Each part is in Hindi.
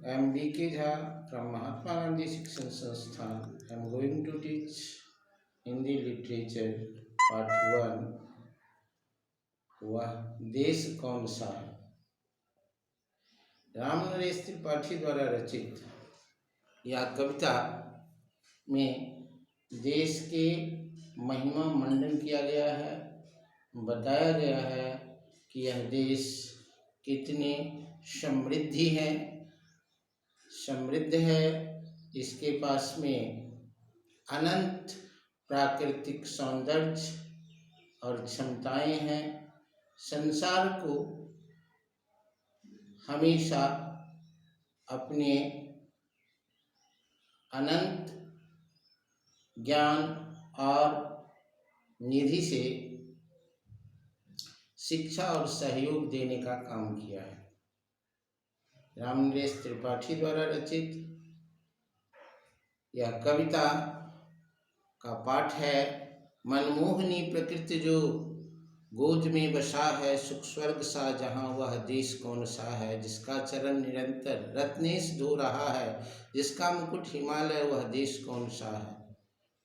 I am D.K. Jha from Mahatma Gandhi Shikshan Sansthan. I am going to teach Hindi literature part 1. वह देश कौन सा है। रामनरेश त्रिपाठी द्वारा रचित यह कविता में देश के महिमा मंडन किया गया है। बताया गया है कि यह देश कितने समृद्ध है। इसके पास में अनंत प्राकृतिक सौंदर्य और क्षमताएं हैं। संसार को हमेशा अपने अनंत ज्ञान और निधि से शिक्षा और सहयोग देने का काम किया है। रामनरेश त्रिपाठी द्वारा रचित यह कविता का पाठ है। मनमोहनी प्रकृति जो गोद में बसा है, सुख स्वर्ग सा जहाँ वह देश कौन सा है। जिसका चरण निरंतर रत्नेश धो रहा है, जिसका मुकुट हिमालय वह देश कौन सा है।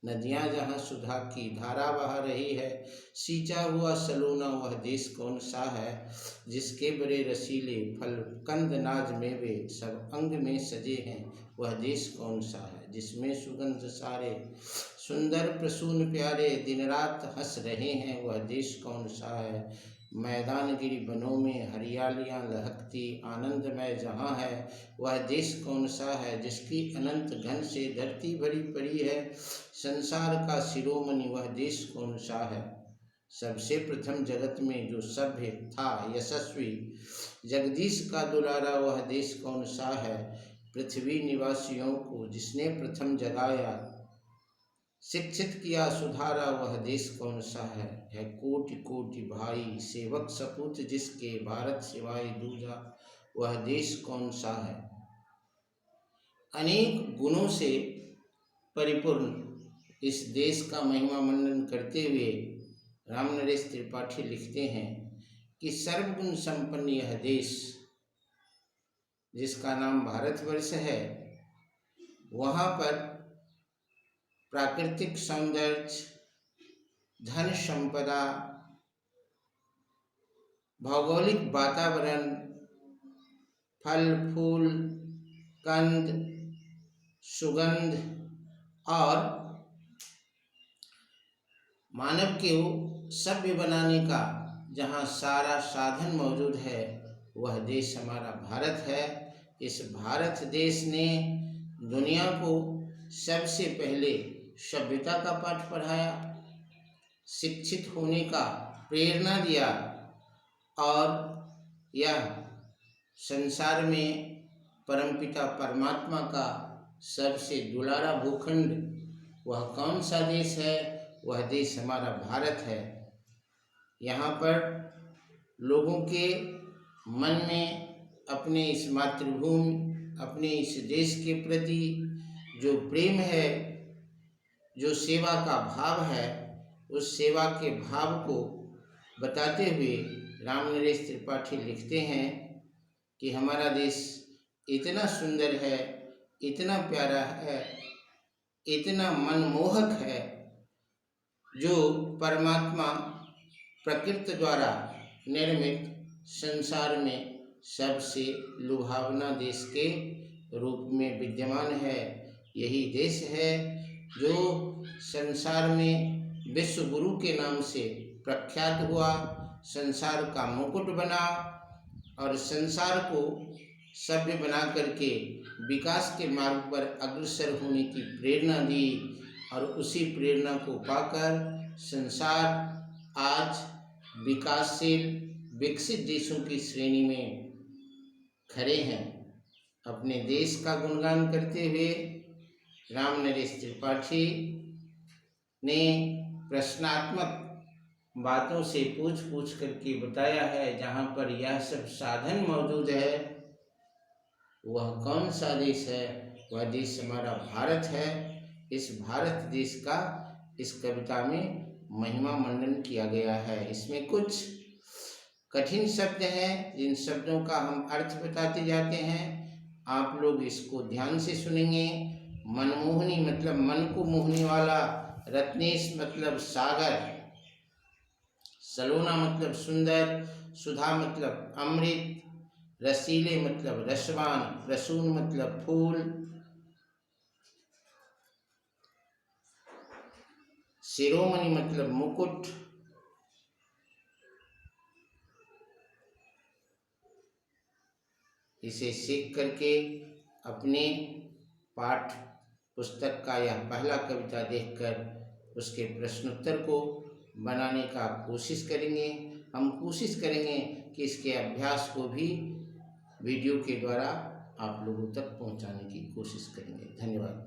नदियाँ जहाँ सुधा की धारा बहा रही है, सींचा हुआ सलोना वह देश कौन सा है। जिसके बड़े रसीले फल कंद नाज मेवे सब अंग में सजे हैं, वह देश कौन सा है। जिसमें सुगंध सारे सुंदर प्रसून प्यारे दिन रात हंस रहे हैं, वह देश कौन सा है। मैदान गिरी बनों में हरियालियाँ लहकती आनंदमय जहाँ है, वह देश कौन सा है। जिसकी अनंत घन से धरती भरी पड़ी है, संसार का शिरोमणि वह देश कौन सा है। सबसे प्रथम जगत में जो सभ्य था यशस्वी, जगदीश का दुलारा वह देश कौन सा है। पृथ्वी निवासियों को जिसने प्रथम जगाया, शिक्षित किया सुधारा वह देश कौन सा है। कोटि कोटि भाई सेवक सपूत जिसके, भारत सिवाय दूजा वह देश कौन सा है। अनेक गुणों से परिपूर्ण इस देश का महिमा मंडन करते हुए रामनरेश त्रिपाठी लिखते हैं कि सर्वगुण संपन्न यह देश जिसका नाम भारतवर्ष है, वहाँ पर प्राकृतिक सौंदर्य, धन संपदा, भौगोलिक वातावरण, फल फूल, कंद, सुगंध और मानव के सभ्य बनाने का जहाँ सारा साधन मौजूद है, वह देश हमारा भारत है। इस भारत देश ने दुनिया को सबसे पहले सभ्यता का पाठ पढ़ाया, शिक्षित होने का प्रेरणा दिया और यह संसार में परमपिता परमात्मा का सबसे दुलारा भूखंड वह कौन सा देश है, वह देश हमारा भारत है। यहाँ पर लोगों के मन में अपने इस मातृभूमि, अपने इस देश के प्रति जो प्रेम है, जो सेवा का भाव है, उस सेवा के भाव को बताते हुए रामनरेश त्रिपाठी लिखते हैं कि हमारा देश इतना सुंदर है, इतना प्यारा है, इतना मनमोहक है, जो परमात्मा प्रकृति द्वारा निर्मित संसार में सबसे लुभावना देश के रूप में विद्यमान है। यही देश है जो संसार में विश्व गुरु के नाम से प्रख्यात हुआ, संसार का मुकुट बना और संसार को सभ्य बना करके विकास के मार्ग पर अग्रसर होने की प्रेरणा दी। और उसी प्रेरणा को पाकर संसार आज विकासशील विकसित देशों की श्रेणी में खड़े हैं। अपने देश का गुणगान करते हुए रामनरेश त्रिपाठी ने प्रश्नात्मक बातों से पूछ करके बताया है, जहाँ पर यह सब साधन मौजूद है, वह कौन सा देश है। वह देश हमारा भारत है। इस भारत देश का इस कविता में महिमा मंडन किया गया है। इसमें कुछ कठिन शब्द हैं, जिन शब्दों का हम अर्थ बताते जाते हैं। आप लोग इसको ध्यान से सुनेंगे। मनमोहनी मतलब मन को मोहने वाला, रत्नेश मतलब सागर, सलोना मतलब सुंदर, सुधा मतलब अमृत, रसीले मतलब रसवान, प्रसून मतलब फूल, शिरोमणि मतलब मुकुट, इसे सीख करके अपने पाठ पुस्तक का यह पहला कविता देखकर उसके प्रश्नोत्तर को बनाने का कोशिश करेंगे। हम कोशिश करेंगे कि इसके अभ्यास को भी वीडियो के द्वारा आप लोगों तक पहुंचाने की कोशिश करेंगे। धन्यवाद।